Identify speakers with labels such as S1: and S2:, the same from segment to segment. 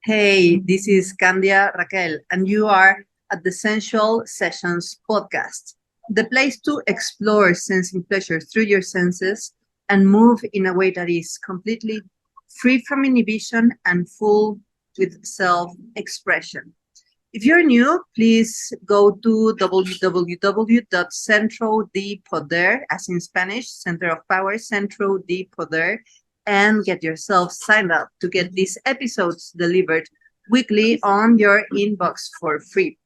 S1: Hey, this is Candia, Raquel, and you are at the Sensual Sessions podcast, the place to explore sensing pleasure through your senses and move in a way that is completely free from inhibition and full with self expression. If you're new, please go to www.centrodpoder, as in Spanish, Center of Power, Centro de Poder, and get yourself signed up to get these episodes delivered weekly on your inbox for free.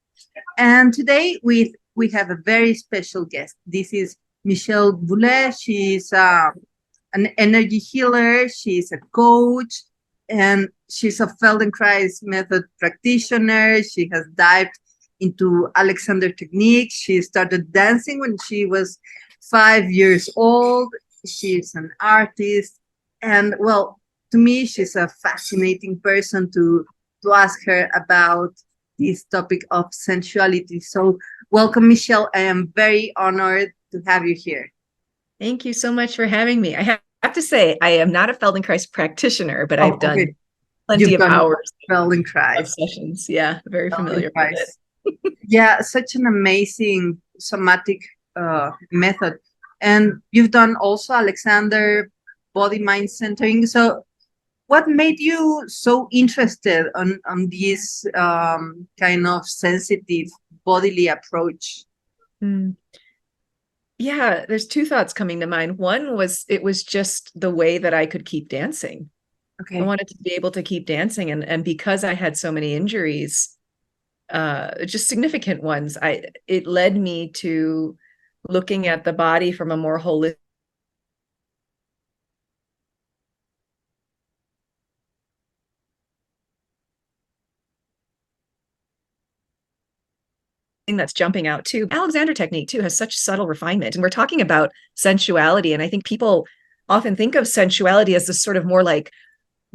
S1: And today we have a very special guest. This is Michelle Boulé. She's an energy healer. She's a coach, and she's a Feldenkrais method practitioner. She has dived into Alexander techniques. She started dancing when she was 5 years old. She's an artist, and well, to me, she's a fascinating person to ask her about this topic of sensuality. So, welcome, Michelle. I am very honored to have you here.
S2: Thank you so much for having me. I have to say, I am not a Feldenkrais practitioner, but I've done
S1: Okay.
S2: plenty
S1: You've
S2: of
S1: done
S2: hours of
S1: Feldenkrais.
S2: sessions. Yeah, very familiar with
S1: Feldenkrais.
S2: it.
S1: Yeah, such an amazing somatic method. And you've done also Alexander body mind centering. So, what made you so interested on this kind of sensitive bodily approach?
S2: Mm. Yeah, there's two thoughts coming to mind. One was it was just the way that I could keep dancing. I
S1: Okay.
S2: wanted to be able to keep dancing, and because I had so many injuries, just significant ones, it led me to looking at the body from a more holistic that's jumping out too. Alexander technique too has such subtle refinement. And we're talking about sensuality. And I think people often think of sensuality as this sort of more like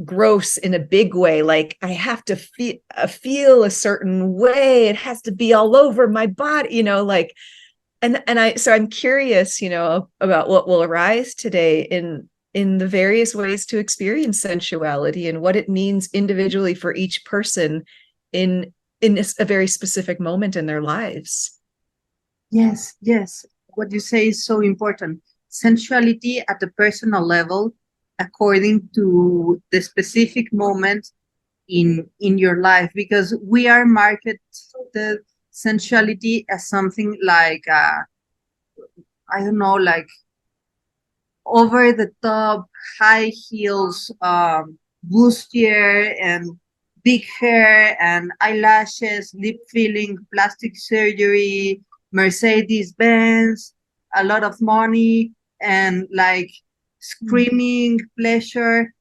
S2: gross in a big way. Like I have to feel a certain way. It has to be all over my body, like, so I'm curious, about what will arise today in the various ways to experience sensuality and what it means individually for each person in a very specific moment in their lives.
S1: Yes, yes. What you say is so important. Sensuality at the personal level, according to the specific moment in your life, because we are marketed sensuality as something like I don't know, like over the top, high heels, bustier, and big hair, and eyelashes, lip filling, plastic surgery, Mercedes Benz, a lot of money, and like screaming pleasure.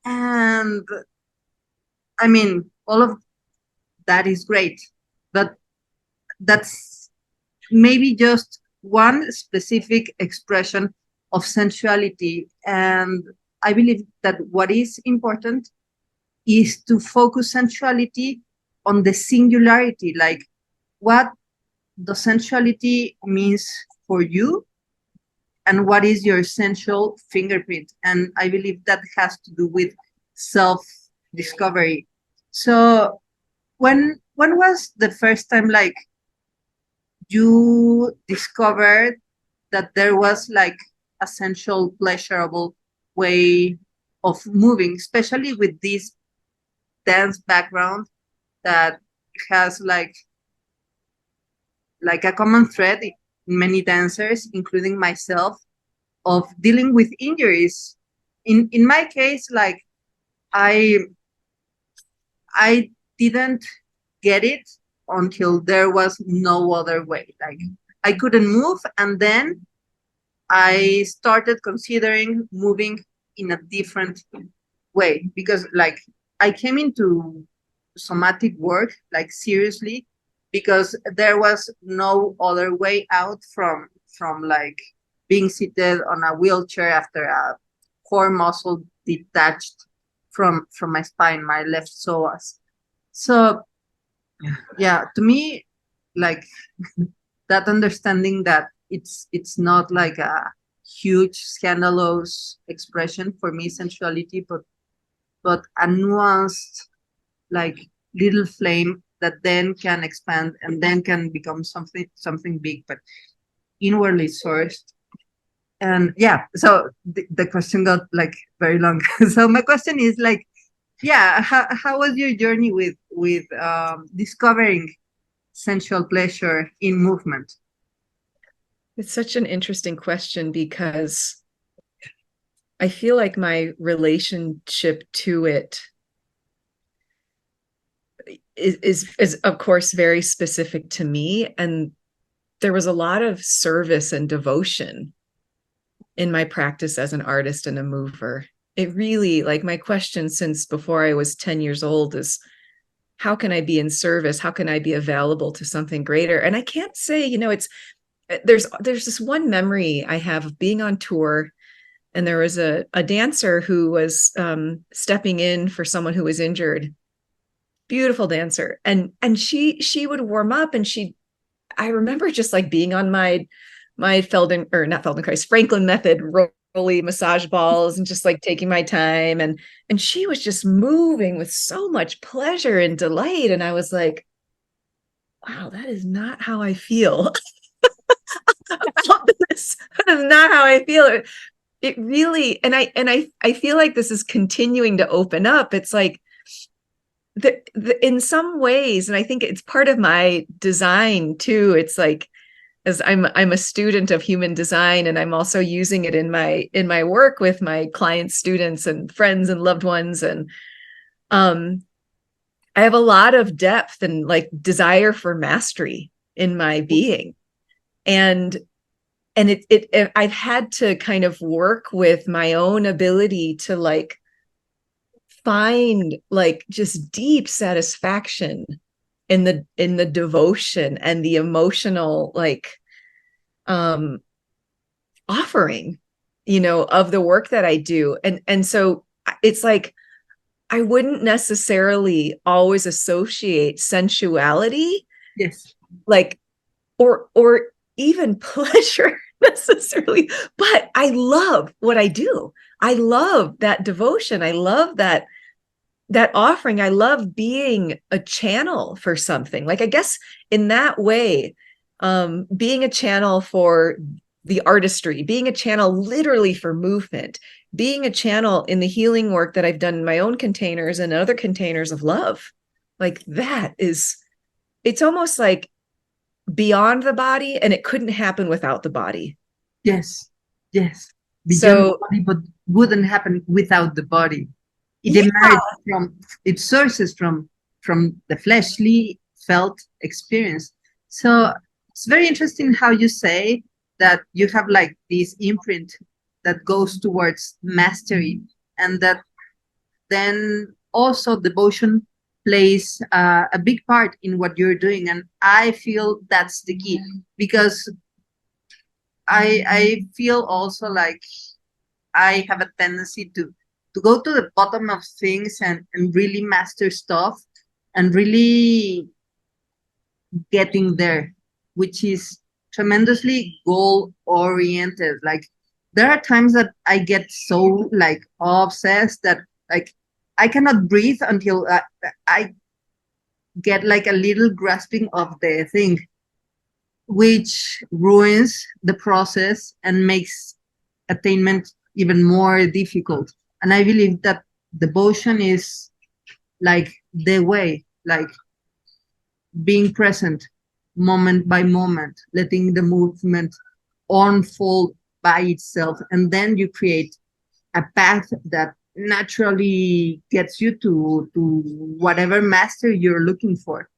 S1: And I mean, all of that is great, but that's maybe just one specific expression of sensuality. And I believe that what is important is to focus sensuality on the singularity, like what the sensuality means for you and what is your sensual fingerprint. And I believe that has to do with self discovery. So when was the first time like you discovered that there was like a sensual, pleasurable way of moving, especially with this dance background that has like a common thread in many dancers, including myself, of dealing with injuries. In my case, like I I didn't get it until there was no other way. Like I couldn't move, and then I started considering moving in a different way because like I came into somatic work like seriously because there was no other way out from like being seated on a wheelchair after a core muscle detached from my spine, my left psoas. So yeah, to me, like that understanding that it's not like a huge scandalous expression for me sensuality, but a nuanced like little flame that then can expand and then can become something big, but inwardly sourced. And yeah, so the question got like very long. So my question is like, yeah, how was your journey with discovering sensual pleasure in movement?
S2: It's such an interesting question because I feel like my relationship to it is of course very specific to me, and there was a lot of service and devotion in my practice as an artist and a mover. It really, like, my question since before I was 10 years old is, how can I be in service? How can I be available to something greater? And I can't say, it's there's this one memory I have of being on tour, and there was a dancer who was stepping in for someone who was injured. Beautiful dancer, and she would warm up, and I remember just like being on my Franklin method rolly massage balls and just like taking my time, and she was just moving with so much pleasure and delight, and I was like, wow, that is not how I feel about this. That is not how I feel. It really, and I feel like this is continuing to open up. It's like in some ways, and I think it's part of my design too. It's like, as I'm a student of human design, and I'm also using it in my work with my clients, students, and friends and loved ones. And I have a lot of depth and like desire for mastery in my being. And I've had to kind of work with my own ability to like find like just deep satisfaction in the devotion and the emotional like offering, of the work that I do. And so it's like I wouldn't necessarily always associate sensuality,
S1: Yes.
S2: like, or even pleasure necessarily, but I love what I do. I love that devotion. I love that offering. I love being a channel for something. Like, I guess in that way, being a channel for the artistry, being a channel literally for movement, being a channel in the healing work that I've done in my own containers and other containers of love. Like, it's almost like beyond the body, and it couldn't happen without the body.
S1: Yes. Yes. Beyond the
S2: So
S1: body, but wouldn't happen without the body. It
S2: yeah,
S1: emerges it sources from the fleshly felt experience. So it's very interesting how you say that you have like this imprint that goes towards mastery, and that then also devotion plays a big part in what you're doing. And I feel that's the key, because I feel also like I have a tendency to go to the bottom of things and really master stuff and really getting there, which is tremendously goal oriented. Like, there are times that I get so like obsessed that like I cannot breathe until I get like a little grasping of the thing, which ruins the process and makes attainment even more difficult. And I believe that devotion is like the way, like being present moment by moment, letting the movement unfold by itself. And then you create a path that naturally gets you to whatever master you're looking for.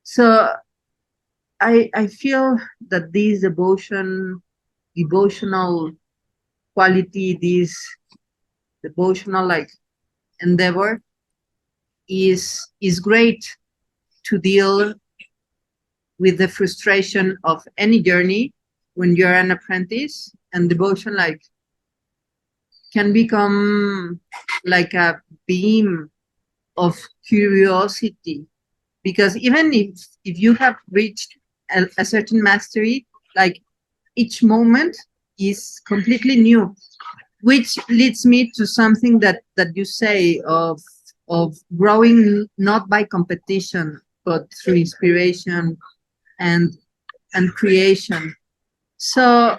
S1: So I feel that this devotional quality, this devotional like endeavor is great to deal with the frustration of any journey when you're an apprentice. And devotion like can become like a beam of curiosity, because even if you have reached a certain mastery, like each moment is completely new, which leads me to something that you say of of growing not by competition but through inspiration and creation. So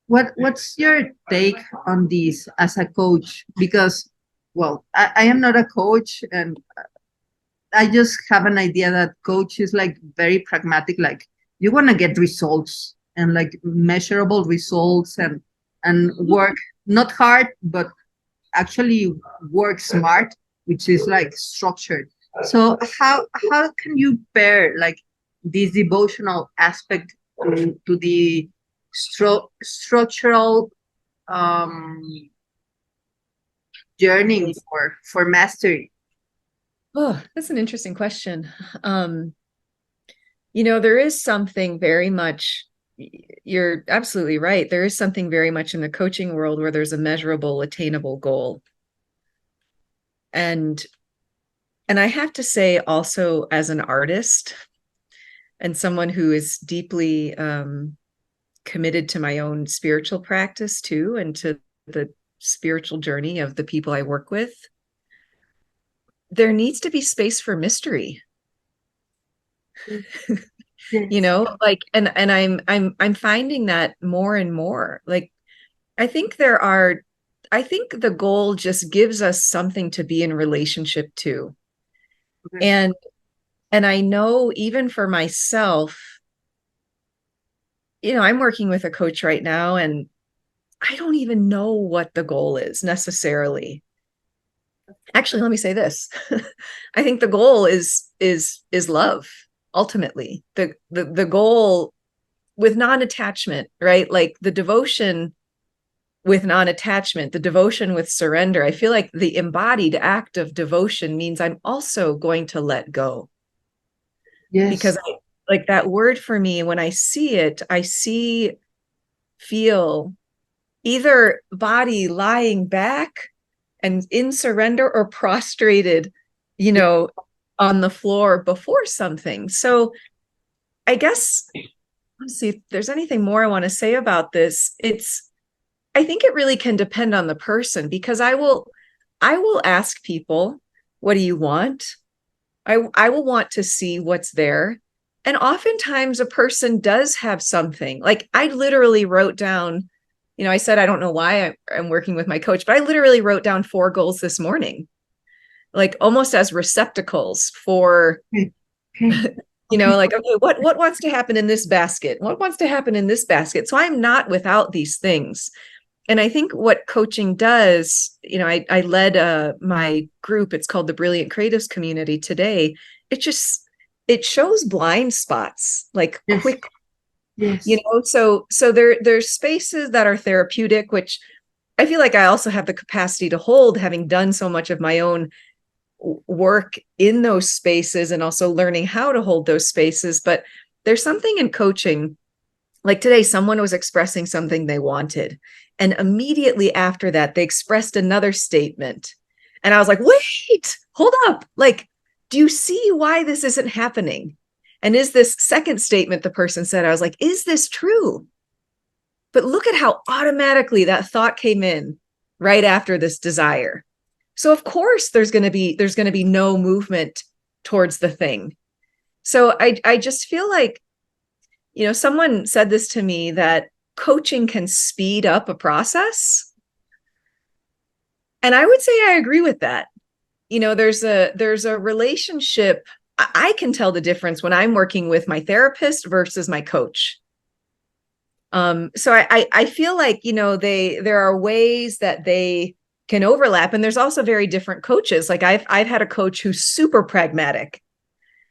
S1: what's your take on this as a coach? Because well, I am not a coach, and I just have an idea that coach is like very pragmatic, like you want to get results and like measurable results and work not hard but actually work smart, which is like structured. So how can you pair like this devotional aspect to the structural um journey for mastery?
S2: Oh, that's an interesting question. There is something very much, you're absolutely right. There is something very much in the coaching world where there's a measurable, attainable goal. And I have to say also, as an artist and someone who is deeply committed to my own spiritual practice too, and to the spiritual journey of the people I work with, there needs to be space for mystery.
S1: Yes.
S2: Like, and I'm finding that more and more. Like, I think the goal just gives us something to be in relationship to.
S1: Okay.
S2: And I know, even for myself, I'm working with a coach right now, and I don't even know what the goal is necessarily. Actually, let me say this. I think the goal is love. Ultimately, the goal with non-attachment, right? Like the devotion with non-attachment, the devotion with surrender. I feel like the embodied act of devotion means I'm also going to let go.
S1: Yes.
S2: Because like that word for me, when I see it, feel either body lying back and in surrender, or prostrated, on the floor before something. So I guess, let's see if there's anything more I want to say about this. I think it really can depend on the person, because I will ask people, what do you want? I will want to see what's there. And oftentimes a person does have something. Like, I literally wrote down, I said, I don't know why I'm working with my coach, but I literally wrote down 4 goals this morning, like almost as receptacles for,
S1: Okay. Okay. Okay.
S2: like, okay, what wants to happen in this basket? What wants to happen in this basket? So I'm not without these things. And I think what coaching does, I led my group. It's called the Brilliant Creatives Community today. It shows blind spots, like,
S1: Yes.
S2: quick,
S1: Yes.
S2: so there's spaces that are therapeutic, which I feel like I also have the capacity to hold, having done so much of my own work in those spaces and also learning how to hold those spaces. But there's something in coaching, like today, someone was expressing something they wanted. And immediately after that, they expressed another statement. And I was like, wait, hold up. Like, do you see why this isn't happening? And is this second statement the person said, I was like, is this true? But look at how automatically that thought came in right after this desire. So of course there's going to be no movement towards the thing. So I just feel like, someone said this to me, that coaching can speed up a process. And I would say I agree with that. There's a relationship. I can tell the difference when I'm working with my therapist versus my coach. So I feel like, there are ways that they can overlap. And there's also very different coaches. Like, I've had a coach who's super pragmatic.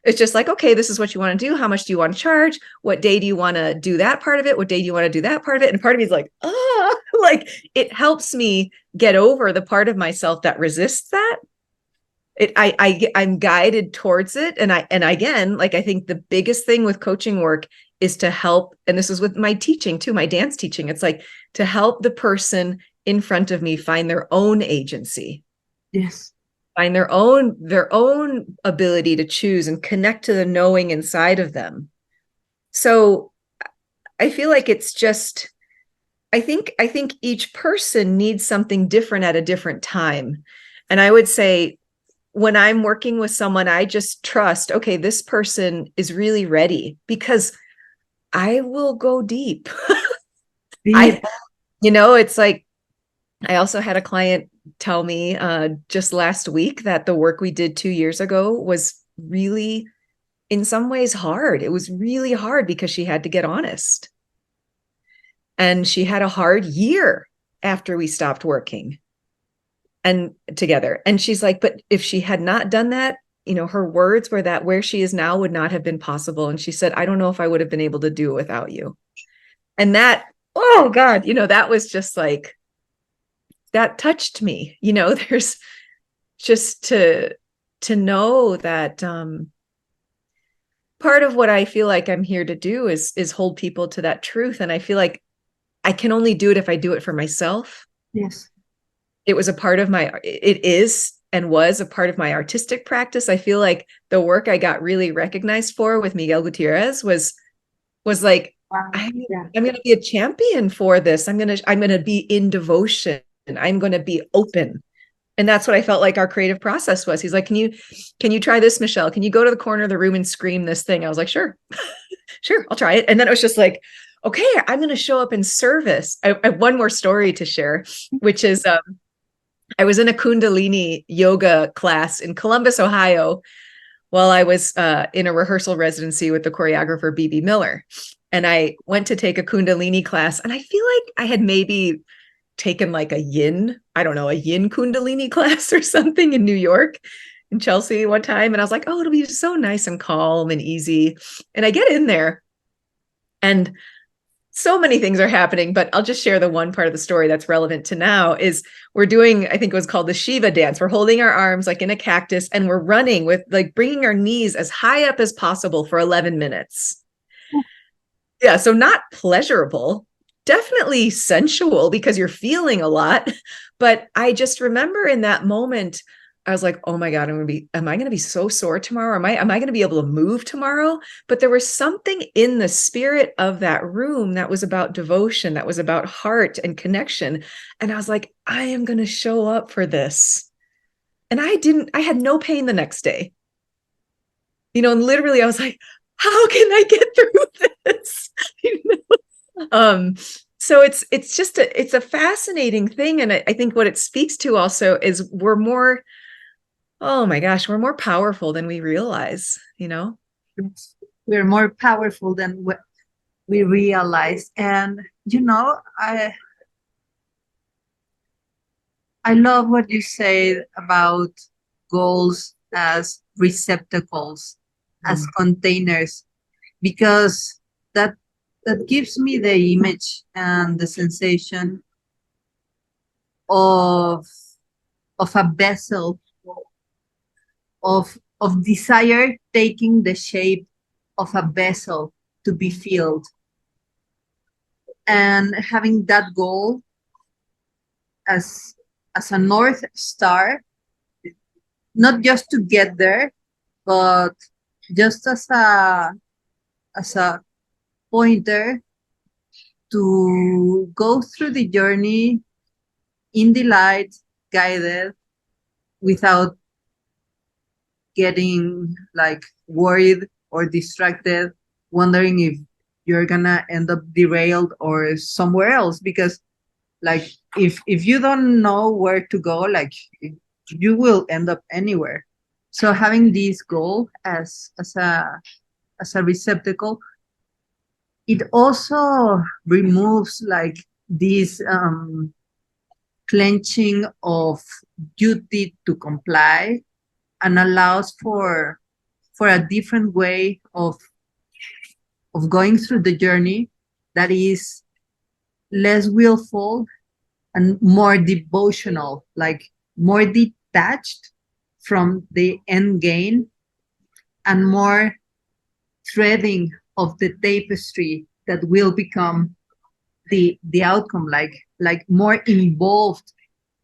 S2: It's just like, okay, this is what you want to do. How much do you want to charge? What day do you want to do that part of it? What day do you want to do that part of it? And part of me is like, like, it helps me get over the part of myself that resists that. I'm guided towards it. And again, like, I think the biggest thing with coaching work is to help. And this is with my teaching too, my dance teaching. It's like to help the person in front of me find their own agency.
S1: Yes.
S2: Find their own ability to choose and connect to the knowing inside of them. So I feel like it's just, I think each person needs something different at a different time. And I would say when I'm working with someone, I just trust, okay, this person is really ready, because I will go deep.
S1: Deep.
S2: It's like, I also had a client tell me just last week that the work we did 2 years ago was really, in some ways, hard. It was really hard because she had to get honest. And she had a hard year after we stopped working and together. And she's like, but if she had not done that, her words were that where she is now would not have been possible. And she said, I don't know if I would have been able to do it without you. And that, oh God, that was just like, that touched me. There's just to know that part of what I feel like I'm here to do is hold people to that truth. And I feel like I can only do it if I do it for myself.
S1: Yes.
S2: It is and was a part of my artistic practice. I feel like the work I got really recognized for with Miguel Gutierrez was like,
S1: Wow.
S2: I'm going to be a champion for this. I'm going to be in devotion. I'm going to be open. And that's what I felt like our creative process was. He's like, can you try this, Michelle? Can you go to the corner of the room and scream this thing? I was like, sure, sure, I'll try it. And then it was just like, okay, I'm going to show up in service. I have one more story to share, which is I was in a Kundalini yoga class in Columbus, Ohio, while I was in a rehearsal residency with the choreographer BB Miller. And I went to take a Kundalini class, and I feel like I had maybe taken like a yin Kundalini class or something in New York, in Chelsea one time. And I was like, oh, it'll be so nice and calm and easy. And I get in there and so many things are happening, but I'll just share the one part of the story that's relevant to now. Is we're doing, I think it was called the Shiva dance. We're holding our arms like in a cactus, and we're running with like bringing our knees as high up as possible for 11 minutes. Yeah. So not pleasurable, definitely sensual because you're feeling a lot. But I just remember in that moment, I was like, oh my God, am I going to be so sore tomorrow? Am I going to be able to move tomorrow? But there was something in the spirit of that room that was about devotion, that was about heart and connection. And I was like, I am going to show up for this. And I had no pain the next day. And literally I was like, how can I get through this? So it's a fascinating thing. And I think what it speaks to also is oh my gosh, we're more powerful than we realize,
S1: We're more powerful than what we realize. And I love what you say about goals as receptacles, as containers, because that gives me the image and the sensation of a vessel, of desire taking the shape of a vessel to be filled, and having that goal as a north star, not just to get there, but just as a pointer to go through the journey in the light, guided, without getting like worried or distracted, wondering if you're gonna end up derailed or somewhere else. Because like if you don't know where to go, like you will end up anywhere. So having this goal as a receptacle, it also removes like this clenching of duty to comply, and allows for a different way of going through the journey that is less willful and more devotional, like more detached from the end gain, and more threading of the tapestry that will become the outcome, like more involved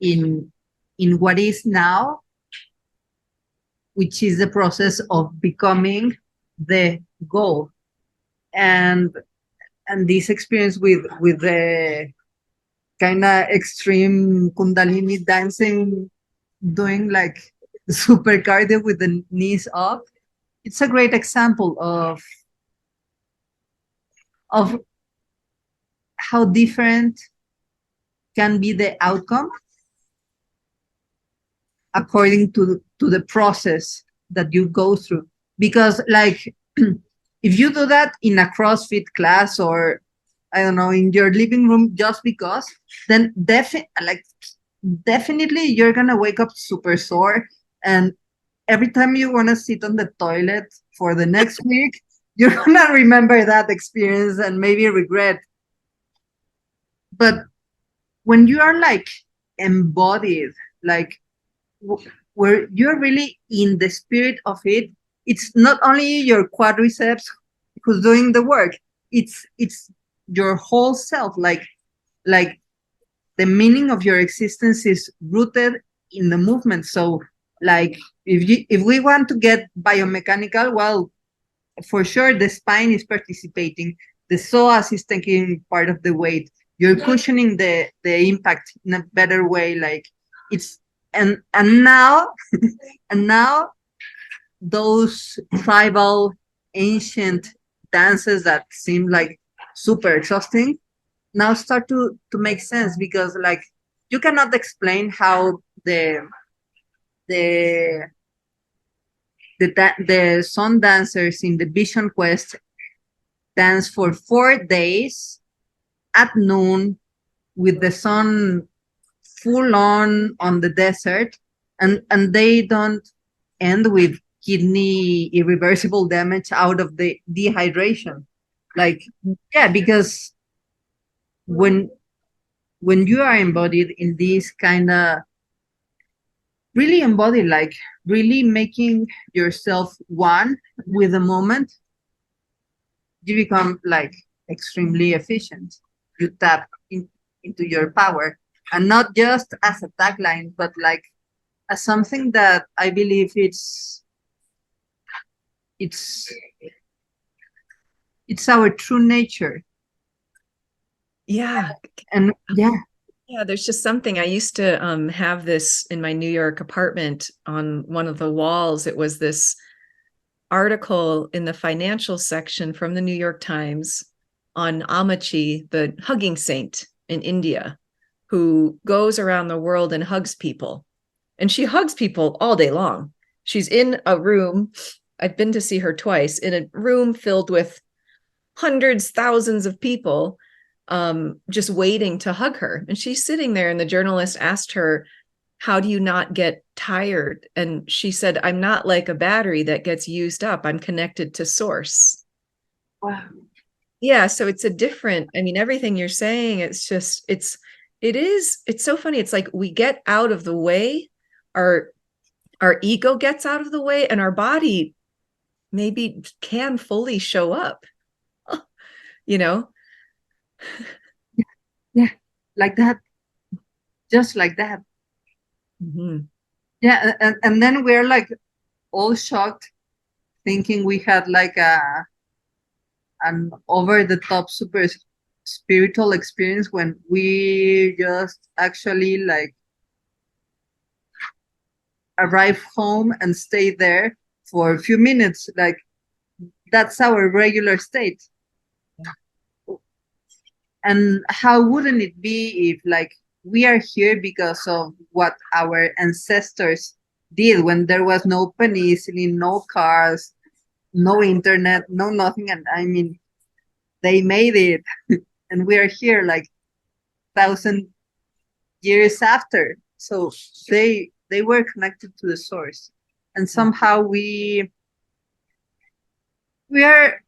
S1: in what is now, which is the process of becoming the goal. And this experience with the kind of extreme Kundalini dancing doing like super cardio with the knees up. It's a great example of how different can be the outcome according to the process that you go through. Because like if you do that in a CrossFit class, or I don't know, in your living room just because, then definitely you're gonna wake up super sore, and every time you wanna sit on the toilet for the next week, you're gonna remember that experience and maybe regret. But when you are like embodied, like where you're really in the spirit of it, it's not only your quadriceps who's doing the work, it's your whole self. Like the meaning of your existence is rooted in the movement. So like if we want to get biomechanical, well, for sure the spine is participating, the psoas is taking part of the weight, you're cushioning the impact in a better way. Like it's and now and now those tribal ancient dances that seem like super exhausting now start to make sense, because like you cannot explain how the the sun dancers in the Vision Quest dance for 4 days at noon with the sun full on the desert, and they don't end with kidney irreversible damage out of the dehydration. Like yeah, because when when you are embodied in this kind of really embodied, like really making yourself one with the moment, you become like extremely efficient. You tap into your power, and not just as a tagline, but like as something that I believe it's it's our true nature.
S2: Yeah.
S1: And yeah,
S2: Yeah, there's just something. I used to have this in my New York apartment. On one of the walls, it was this article in the financial section from the New York Times on Amachi, the hugging saint in India, who goes around the world and hugs people. And she hugs people all day long. She's in a room. I've been to see her twice, in a room filled with hundreds, thousands of people, just waiting to hug her. And she's sitting there, and the journalist asked her, how do you not get tired? And she said, I'm not like a battery that gets used up. I'm connected to source.
S1: wow.
S2: Yeah. So it's a different, I mean, everything you're saying, it's so funny. It's like we get out of the way, our ego gets out of the way, and our body maybe can fully show up, you know?
S1: Yeah, like that, just like that.
S2: Mm-hmm.
S1: Yeah, and then we're like all shocked, thinking we had like an over the top super spiritual experience, when we just actually like arrive home and stay there for a few minutes. Like that's our regular state. And how wouldn't it be if like we are here because of what our ancestors did when there was no penicillin, no cars, no internet, no nothing. And I mean, they made it, and we are here like 1,000 years after. So they were connected to the source, and somehow we are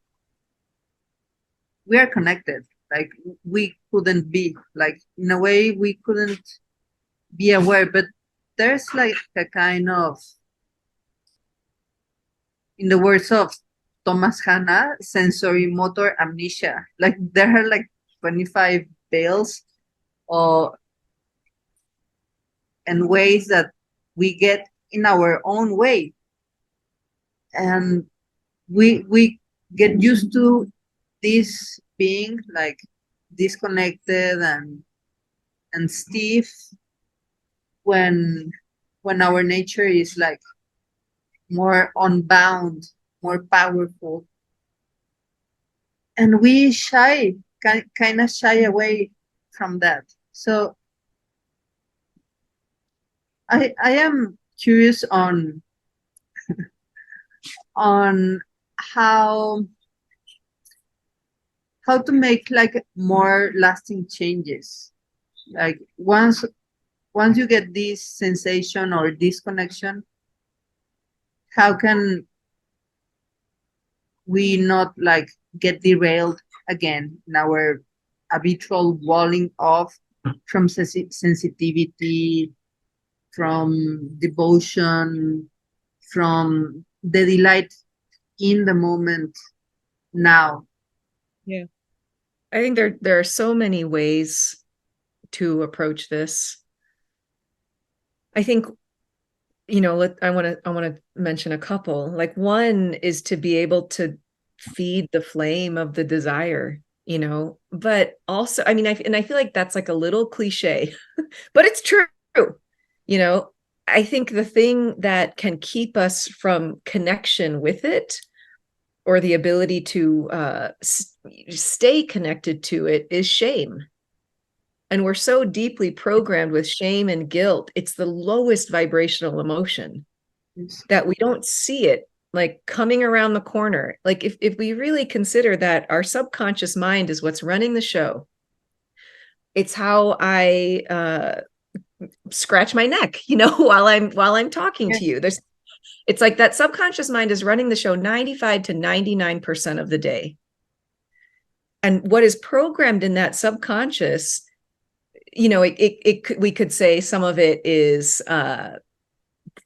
S1: we are connected. Like we couldn't be, like in a way we couldn't be aware, but there's like a kind of, in the words of Thomas Hanna, sensory motor amnesia. Like there are like 25 veils or and ways that we get in our own way, and we get used to this being like disconnected and stiff when when our nature is like more unbound, more powerful, and we kind of shy away from that. So I am curious on how to make like more lasting changes. Like once you get this sensation or this connection, how can we not like get derailed again in our habitual walling off from sensitivity, from devotion, from the delight in the moment now?
S2: Yeah. I think there are so many ways to approach this. I think, I want to mention a couple. Like, one is to be able to feed the flame of the desire, but also, I mean, I feel like that's like a little cliche, but it's true. You know, I think the thing that can keep us from connection with it, or the ability to stay connected to it, is shame. And we're so deeply programmed with shame and guilt. It's the lowest vibrational emotion that we don't see it like coming around the corner. Like if we really consider that our subconscious mind is what's running the show, it's how I scratch my neck, while I'm talking to you. It's like that subconscious mind is running the show 95 to 99% of the day. And what is programmed in that subconscious, we could say some of it is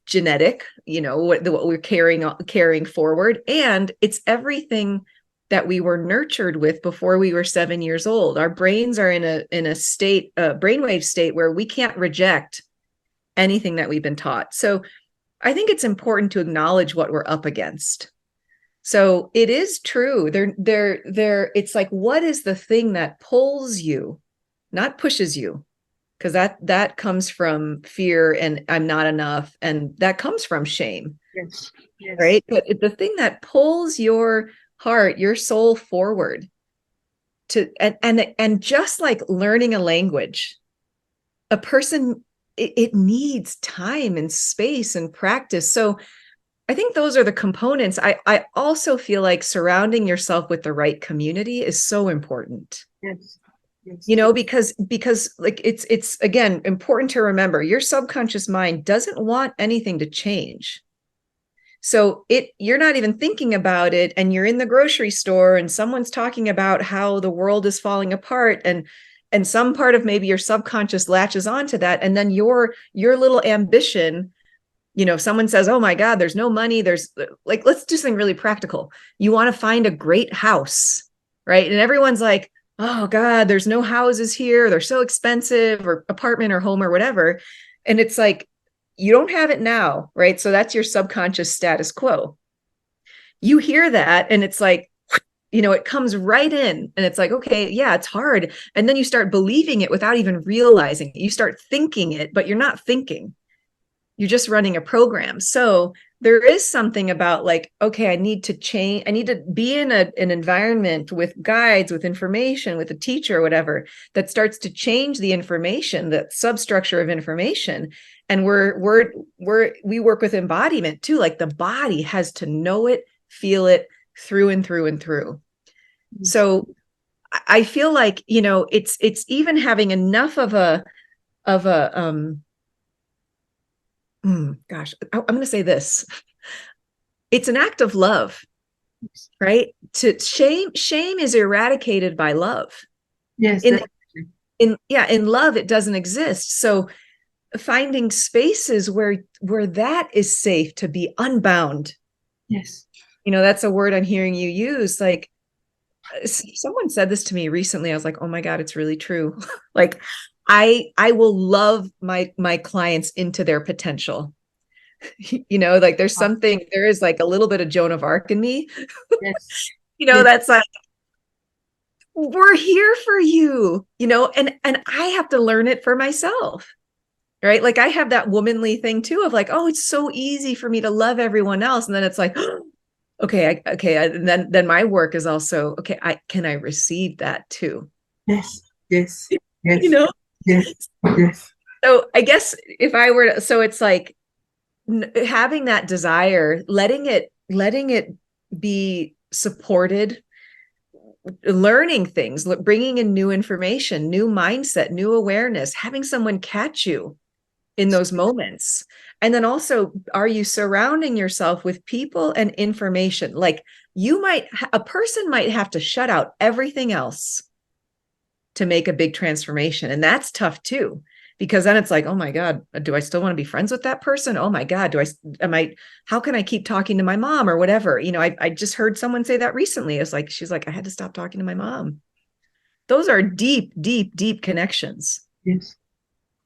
S2: genetic, what we're carrying forward, and it's everything that we were nurtured with before we were 7 years old. Our brains are in a state, a brainwave state, where we can't reject anything that we've been taught. So I think it's important to acknowledge what we're up against. So it is true. It's like, what is the thing that pulls you, not pushes you? Because that comes from fear and I'm not enough. And that comes from shame.
S1: Yes. Yes.
S2: Right. But the thing that pulls your heart, your soul forward and just like learning a language, a person, it needs time and space and practice. So I think those are the components. I also feel like surrounding yourself with the right community is so important.
S1: Yes. Yes.
S2: Because like it's again important to remember, your subconscious mind doesn't want anything to change. So you're not even thinking about it, and you're in the grocery store and someone's talking about how the world is falling apart, and some part of maybe your subconscious latches onto that, and then your little ambition, someone says, oh my God, there's no money, there's like, let's do something really practical. You want to find a great house, right? And everyone's like, oh God, there's no houses here, they're so expensive, or apartment or home or whatever. And it's like, you don't have it now, right? So that's your subconscious status quo. You hear that and it's like, it comes right in, and it's like, okay, yeah, it's hard. And then you start believing it without even realizing it. You start thinking it, but you're not thinking. You're just running a program. So there is something about like, okay, I need to change. I need to be in an environment with guides, with information, with a teacher or whatever, that starts to change the information, the substructure of information. And we work with embodiment too. Like the body has to know it, feel it through and through and through. So I feel like, it's even having enough of a gosh, I'm going to say this. It's an act of love, right? Shame is eradicated by love.
S1: Yes.
S2: In love, it doesn't exist. So finding spaces where that is safe to be unbound.
S1: Yes.
S2: That's a word I'm hearing you use. Like, someone said this to me recently. I was like, oh my God, it's really true. Like, I will love my clients into their potential. Like there is like a little bit of Joan of Arc in me.
S1: Yes.
S2: That's like, we're here for you, and I have to learn it for myself. right? Like I have that womanly thing too of like, oh, it's so easy for me to love everyone else. And then it's like, okay, and then my work is also, okay, can I receive that too?
S1: Yes, yes, yes,
S2: You know?
S1: yes, yes,
S2: So I guess if I were to, so it's like having that desire, letting it be supported, learning things, bringing in new information, new mindset, new awareness, having someone catch you in those moments. And then also, are you surrounding yourself with people and information? Like a person might have to shut out everything else to make a big transformation. And that's tough too, because then it's like, oh my God, do I still want to be friends with that person? Oh my God, how can I keep talking to my mom or whatever? You know, I just heard someone say that recently. It's like, she's like, I had to stop talking to my mom. Those are deep, deep, deep connections.
S1: yes,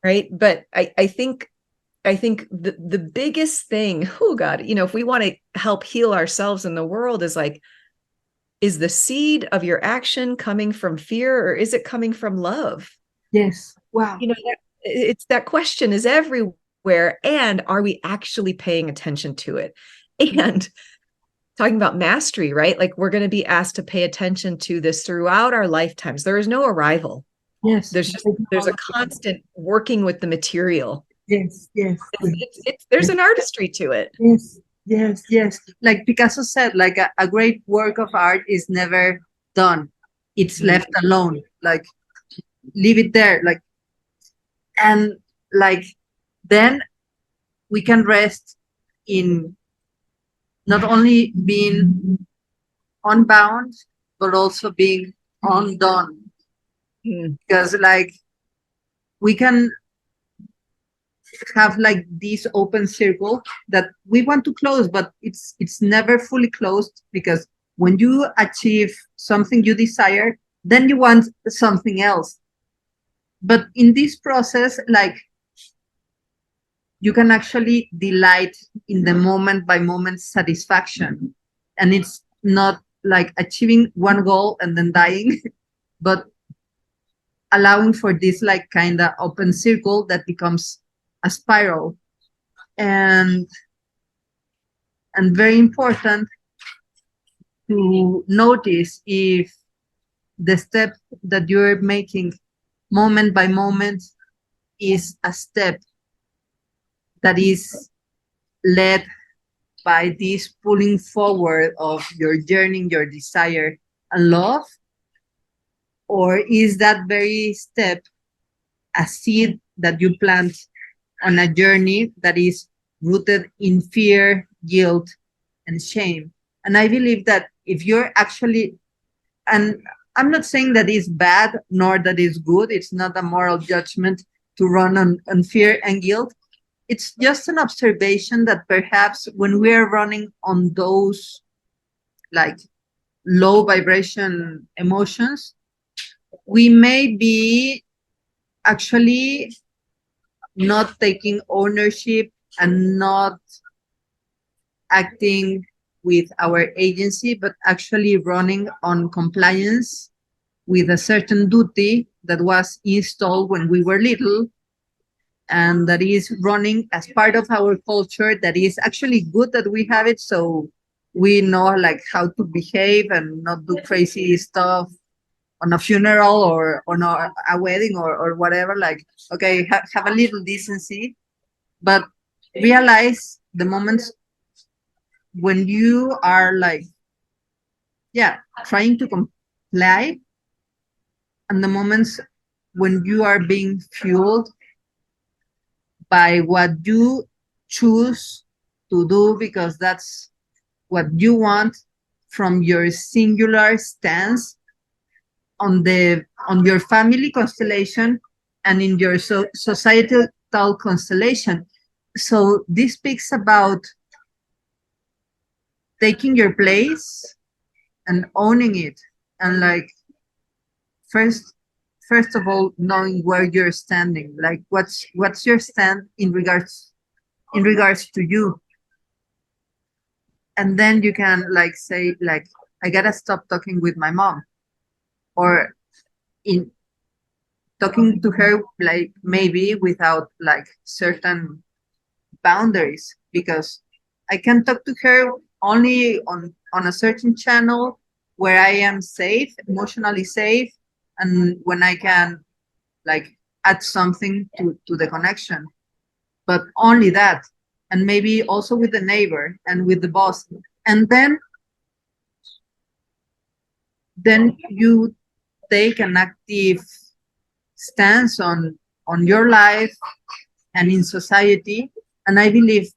S2: Right. But I think the biggest thing, oh God, you know, if we want to help heal ourselves in the world is like, is the seed of your action coming from fear or is it coming from love?
S1: yes. Wow.
S2: You know, it's that question is everywhere. And are we actually paying attention to it? And talking about mastery, right? Like we're going to be asked to pay attention to this throughout our lifetimes. There is no arrival.
S1: Yes,
S2: There's a constant working with the material.
S1: yes, yes,
S2: There's an artistry to it.
S1: yes, yes, yes. Like Picasso said, like a great work of art is never done. It's left alone. Like leave it there. Like and like then we can rest in not only being unbound, but also being undone. Because like we can have like this open circle that we want to close, but it's never fully closed because when you achieve something you desire, then you want something else. But in this process, like you can actually delight in the moment by moment satisfaction. And it's not like achieving one goal and then dying, but allowing for this like kind of open circle that becomes a spiral. And very important to notice if the step that you're making moment by moment is a step that is led by this pulling forward of your journey, your desire and love, or is that very step a seed that you plant on a journey that is rooted in fear, guilt, and shame? And I believe that if you're actually, and I'm not saying that is bad nor that is good, it's not a moral judgment to run on fear and guilt. It's just an observation that perhaps when we're running on those like low vibration emotions, we may be actually not taking ownership and not acting with our agency, but actually running on compliance with a certain duty that was installed when we were little and that is running as part of our culture. That is actually good that we have it, so we know like how to behave and not do crazy stuff on a funeral or on a wedding or whatever. Like, okay, have a little decency, but realize the moments when you are like, yeah, trying to comply, and the moments when you are being fueled by what you choose to do because that's what you want from your singular stance on your family constellation and in your societal constellation. So this speaks about taking your place and owning it, and like first first of all knowing where you're standing, like what's your stand in regards to you. And then you can like say like, I gotta stop talking with my mom, or in talking to her like maybe without like certain boundaries, because I can talk to her only on a certain channel where I am safe, emotionally safe, and when I can like add something to the connection, but only that. And maybe also with the neighbor and with the boss. And then you take an active stance on your life and in society. And I believe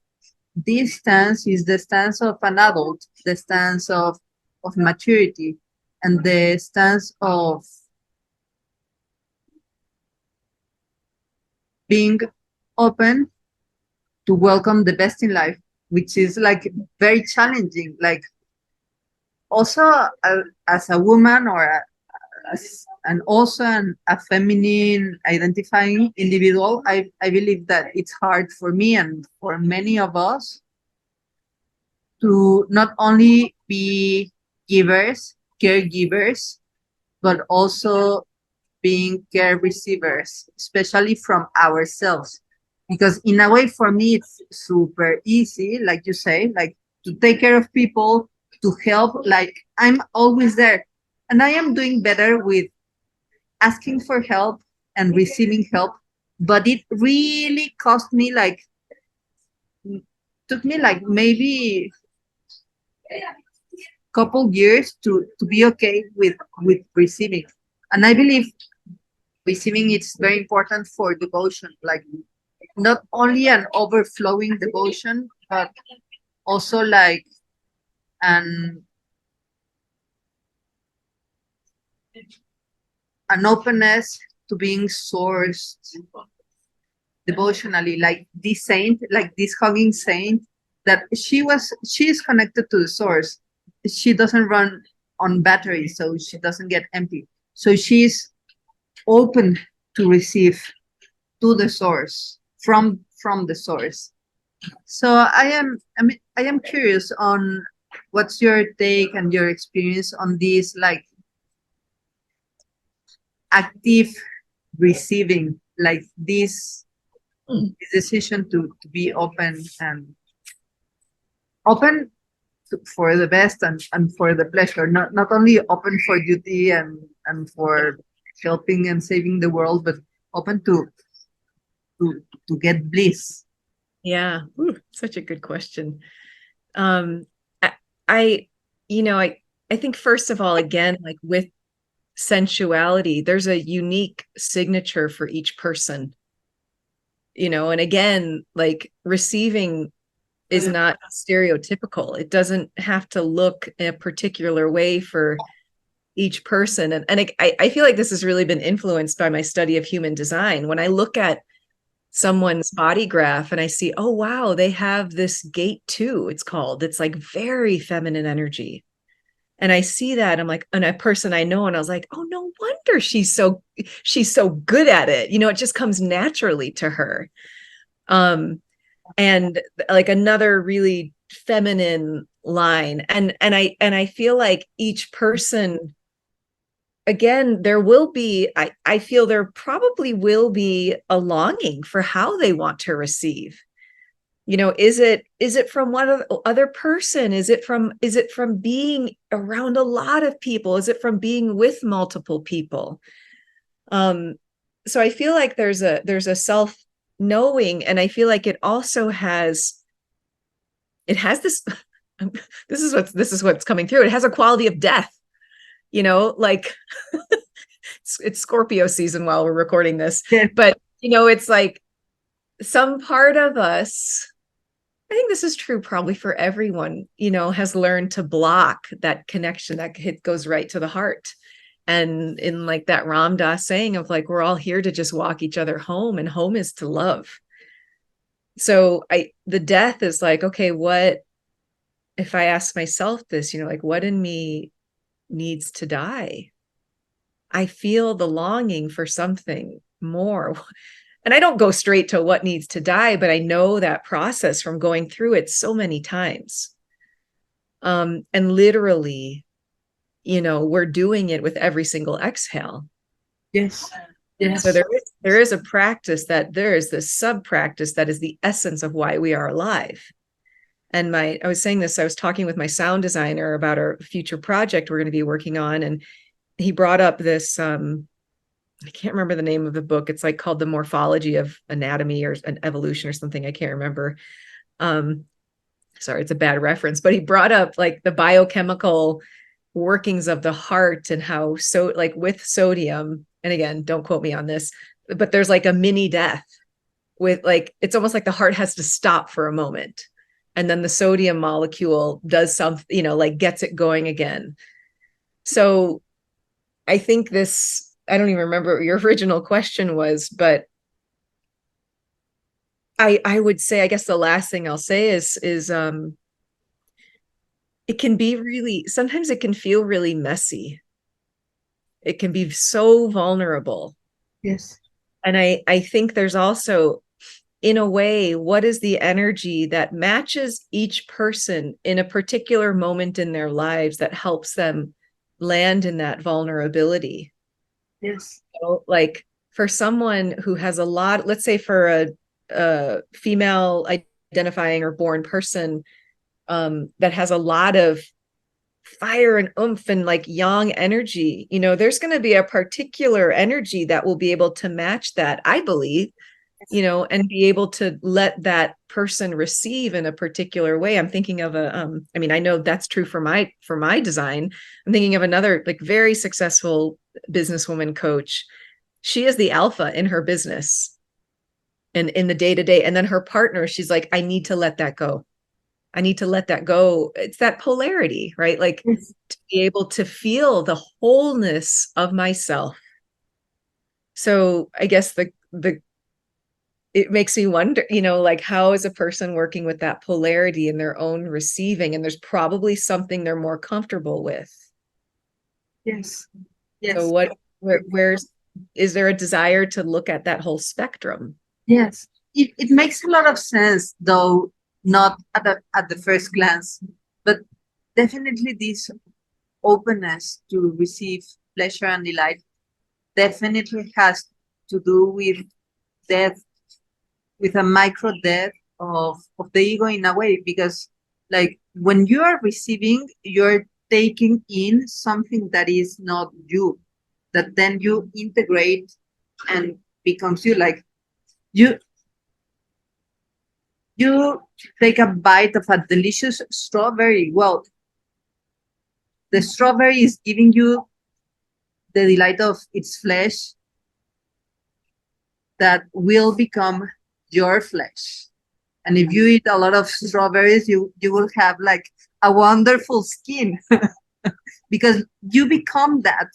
S1: this stance is the stance of an adult, the stance of maturity, and the stance of being open to welcome the best in life, which is like very challenging. Like also as a woman or and also a feminine identifying individual, I believe that it's hard for me and for many of us to not only be givers, caregivers, but also being care receivers, especially from ourselves. Because in a way, for me, it's super easy, like you say, like to take care of people, to help. Like I'm always there, and I am doing better with asking for help and receiving help. But it really cost me like took me like maybe couple years to be okay with receiving. And I believe receiving is very important for devotion, like not only an overflowing devotion, but also like an an openness to being sourced devotionally, like this saint, like this hugging saint, that she is connected to the source. She doesn't run on battery, so she doesn't get empty. So she's open to receive to the source from the source. So I am curious on what's your take and your experience on this like active receiving, like this decision to be open and open for the best and for the pleasure, not only open for duty and for helping and saving the world, but open to get bliss.
S2: Yeah. Ooh, such a good question. Um, I, I, I think first of all, again, like with sensuality, there's a unique signature for each person, and again, like receiving is not stereotypical. It doesn't have to look a particular way for each person. And I feel like this has really been influenced by my study of human design. When I look at someone's body graph and I see, oh, wow, they have this gate too, it's called. It's like very feminine energy. And I see that, I'm like, and a person I know, and I was like, oh, no wonder she's so good at it. It just comes naturally to her. And like another really feminine line. And I feel like each person, again, there will be, I feel there probably will be a longing for how they want to receive. Is it from one other person? Is it from being around a lot of people? Is it from being with multiple people? Um, so I feel like there's a self knowing, and I feel like it has this this is what's coming through. It has a quality of death, like it's Scorpio season while we're recording this.
S1: Yeah.
S2: But it's like some part of us, I think this is true probably for everyone, has learned to block that connection that goes right to the heart. And in like that Ram Dass saying of like, we're all here to just walk each other home, and home is to love. So the death is like, okay, what if I ask myself this, like what in me needs to die? I feel the longing for something more. And I don't go straight to what needs to die, but I know that process from going through it so many times. And literally, we're doing it with every single exhale.
S1: Yes. Yes.
S2: So there is a practice that there is this sub practice that is the essence of why we are alive. And I was saying this, I was talking with my sound designer about our future project we're going to be working on. And he brought up this, I can't remember the name of the book. It's like called The Morphology of Anatomy or an Evolution or something. I can't remember. Sorry, it's a bad reference, but he brought up like the biochemical workings of the heart and how, so like with sodium, and again, don't quote me on this, but there's like a mini death with like, it's almost like the heart has to stop for a moment. And then the sodium molecule does something, like gets it going again. So I think this, I don't even remember what your original question was, but I would say, I guess the last thing I'll say is it can be really, sometimes it can feel really messy. It can be so vulnerable.
S1: Yes.
S2: And I think there's also, in a way, what is the energy that matches each person in a particular moment in their lives that helps them land in that vulnerability?
S1: Yes.
S2: So, like for someone who has a lot, let's say for a female identifying or born person that has a lot of fire and oomph and like yang energy, there's going to be a particular energy that will be able to match that, I believe, and be able to let that person receive in a particular way. I'm thinking of I mean, I know that's true for my design. I'm thinking of another like very successful businesswoman coach. She is the alpha in her business and in the day to day. And then her partner, she's like, I need to let that go. I need to let that go. It's that polarity, right? Like
S1: Yes.
S2: to be able to feel the wholeness of myself. So I guess it makes me wonder, like how is a person working with that polarity in their own receiving? And there's probably something they're more comfortable with.
S1: Yes.
S2: So
S1: Yes.
S2: where's, is there a desire to look at that whole spectrum?
S1: Yes. It makes a lot of sense, though not at the first glance, but definitely this openness to receive pleasure and delight definitely has to do with death, with a micro death of the ego in a way, because like when you are receiving, you're taking in something that is not you, that then you integrate and becomes you. Like you you take a bite of a delicious strawberry. Well, the strawberry is giving you the delight of its flesh that will become your flesh. And if you eat a lot of strawberries, you will have like a wonderful skin because you become that.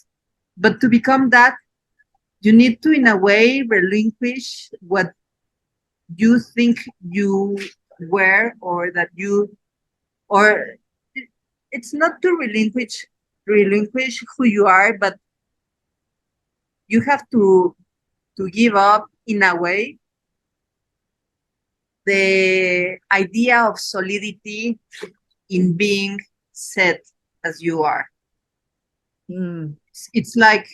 S1: But to become that, you need to, in a way, relinquish what you think you were, or that you, or it's not to relinquish who you are, but you have to give up in a way the idea of solidity in being set as you are.
S2: Mm.
S1: It's like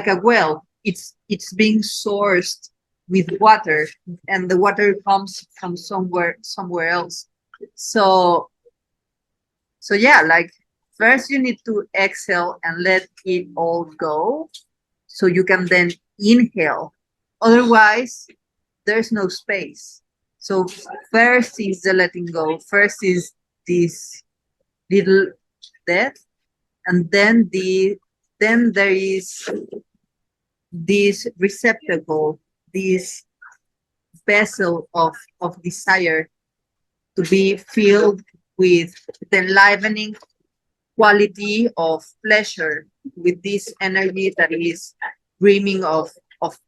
S1: a well. It's being sourced with water, and the water comes from somewhere else. So yeah, like first you need to exhale and let it all go, so you can then inhale. Otherwise, there's no space. So first is the letting go. First is this little death, and then there is this receptacle, this vessel of desire to be filled with the enlivening quality of pleasure, with this energy that is dreaming of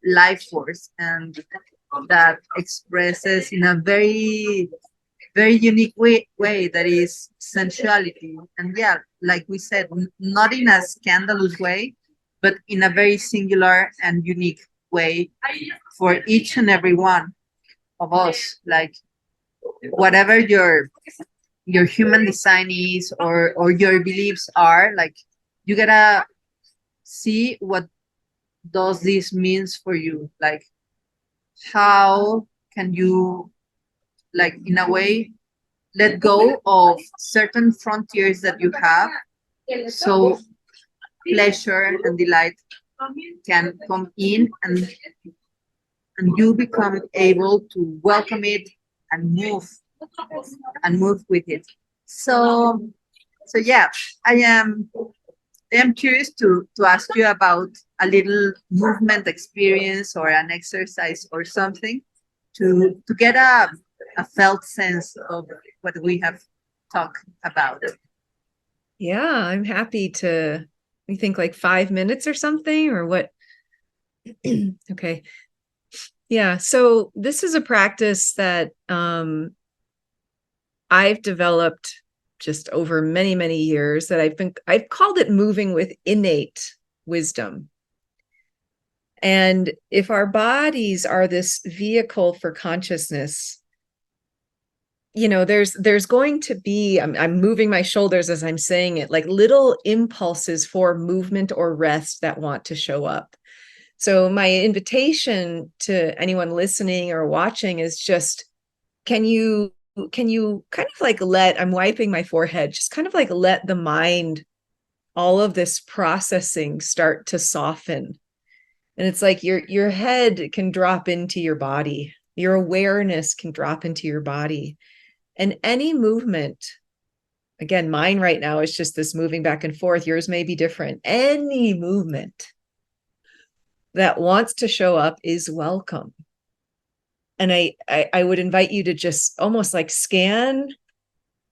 S1: life force, and that expresses in a very unique way that is sensuality. And yeah, like we said, not in a scandalous way, but in a very singular and unique way for each and every one of us. Like whatever your human design is, or your beliefs are, like you gotta see what does this means for you? Like, how can you, like, in a way, let go of certain frontiers that you have, so pleasure and delight can come in, and you become able to welcome it and move with it. So yeah, I am I am curious to ask you about a little movement experience or an exercise or something to get a felt sense of what we have talked about.
S2: Yeah, I'm happy to. You think like 5 minutes or something, or what? Okay. Yeah. So this is a practice that I've developed just over many, many years, that I've called it moving with innate wisdom. And if our bodies are this vehicle for consciousness, there's going to be, I'm moving my shoulders as I'm saying it, like little impulses for movement or rest that want to show up. So my invitation to anyone listening or watching is just, can you kind of like I'm wiping my forehead, just kind of like let the mind, all of this processing start to soften. And it's like your head can drop into your body. Your awareness can drop into your body. And any movement, again, mine right now is just this moving back and forth. Yours may be different. Any movement that wants to show up is welcome. And I would invite you to just almost like scan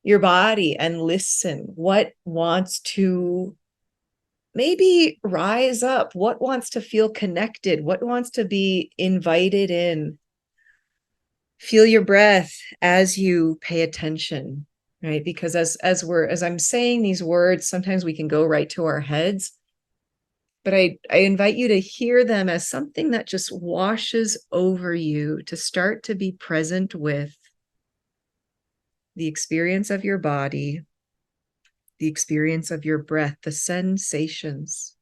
S2: your body and listen. What wants to maybe rise up? What wants to feel connected? What wants to be invited in? Feel your breath as you pay attention, right? Because as I'm saying these words, sometimes we can go right to our heads. But I invite you to hear them as something that just washes over you, to start to be present with the experience of your body, the experience of your breath, the sensations.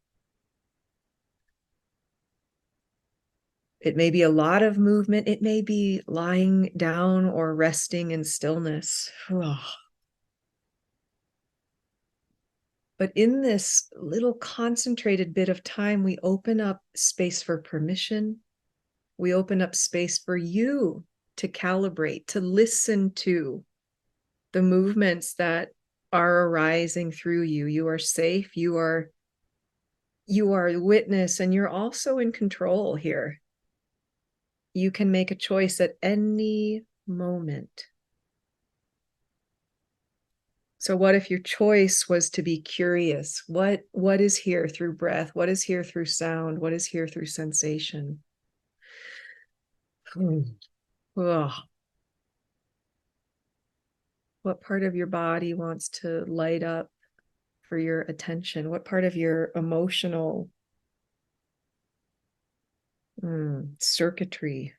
S2: It may be a lot of movement. It may be lying down or resting in stillness. But in this little concentrated bit of time, we open up space for permission. We open up space for you to calibrate, to listen to the movements that are arising through you. You are safe. You are the witness, and you're also in control here. You can make a choice at any moment. So what if your choice was to be curious? What is here through breath? What is here through sound? What is here through sensation? Oh. What part of your body wants to light up for your attention? What part of your emotional circuitry?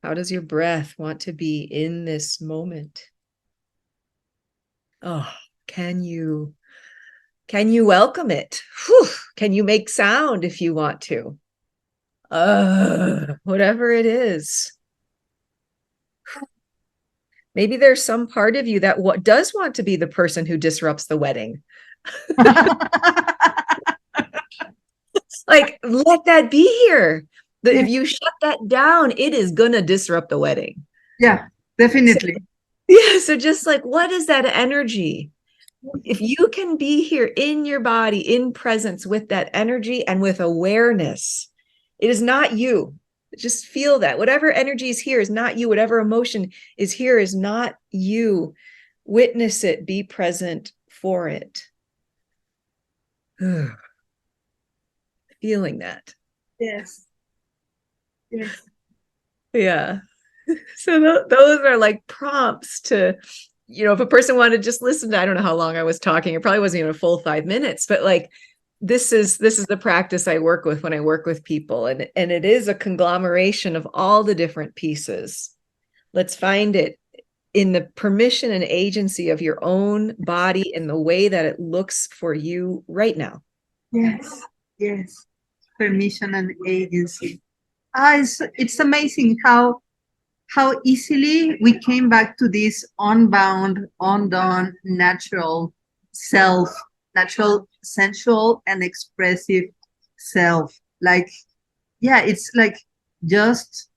S2: How does your breath want to be in this moment? Oh, can you welcome it? Whew. Can you make sound if you want to? Whatever it is. Maybe there's some part of you that does want to be the person who disrupts the wedding. Like, let that be here. If you shut that down, it is gonna disrupt the wedding.
S1: Yeah, definitely.
S2: So just like, what is that energy? If you can be here in your body, in presence with that energy and with awareness, it is not you. Just feel that. Whatever energy is here is not you. Whatever emotion is here is not you. Witness it. Be present for it. Feeling that.
S1: Yes. Yes.
S2: Yeah. So those are like prompts to, if a person wanted to just listen to, I don't know how long I was talking. It probably wasn't even a full 5 minutes, but like, this is the practice I work with when I work with people. And it is a conglomeration of all the different pieces. Let's find it in the permission and agency of your own body in the way that it looks for you right now.
S1: Yes, yes. Permission and agency. It's amazing how easily we came back to this unbound, undone, natural self, natural, sensual, and expressive self. Like, yeah, it's like just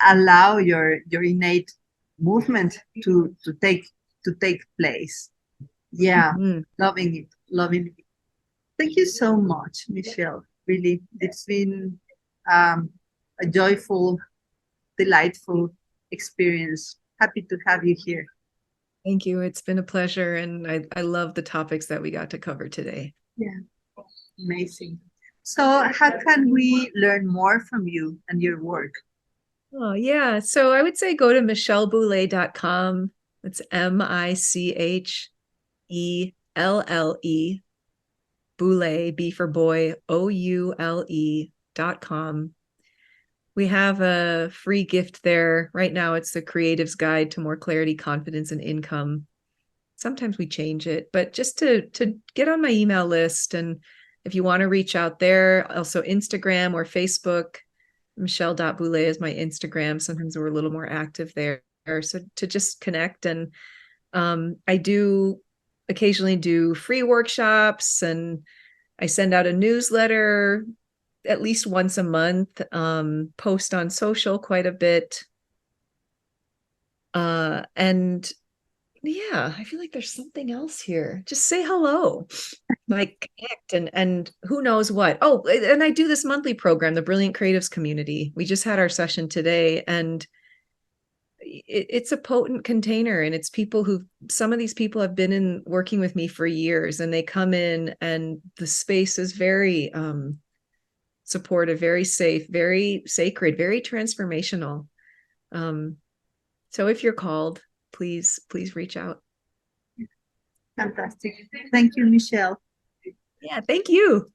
S1: allow your innate movement to take place. Yeah,
S2: Mhm.
S1: loving it, loving it. Thank you so much, Michelle. Really, it's been um, a joyful, delightful experience. Happy to have you here.
S2: Thank you. It's been a pleasure. And I love the topics that we got to cover today.
S1: Yeah, amazing. So, how can we learn more from you and your work?
S2: Oh, yeah. So I would say go to michelleboulé.com. It's Michelle, Boulé, B for boy, OULE.com. We have a free gift there. Right now, it's the Creative's Guide to More Clarity, Confidence, and Income. Sometimes we change it, but just to get on my email list. And if you want to reach out there, also Instagram or Facebook, Michelle.Boulé is my Instagram. Sometimes we're a little more active there. So to just connect. And I do occasionally do free workshops, and I send out a newsletter at least once a month, post on social quite a bit. And yeah, I feel like there's something else here. Just say hello, like connect, and who knows what. Oh, and I do this monthly program, the Brilliant Creatives Community. We just had our session today, and it's a potent container, and it's people who, some of these people have been in working with me for years, and they come in and the space is very supportive, very safe, very sacred, very transformational. Um, so if you're called, please reach out.
S1: Fantastic. Thank you, Michelle.
S2: Yeah, thank you.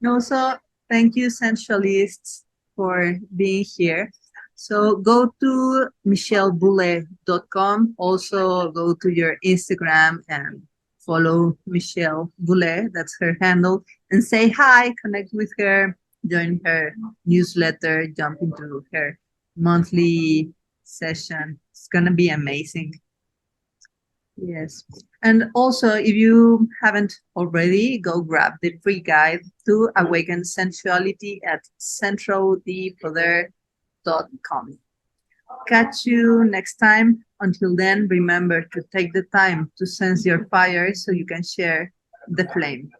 S1: And also, thank you, Sensualists, for being here. So go to michelleboulé.com. Also, go to your Instagram and follow Michelle Boulé. That's her handle. And say hi, connect with her, join her newsletter, jump into her monthly session. It's going to be amazing. Yes. And also, if you haven't already, go grab the free guide to awaken sensuality at centraldepoder.com. Catch you next time. Until then, remember to take the time to sense your fire so you can share the flame.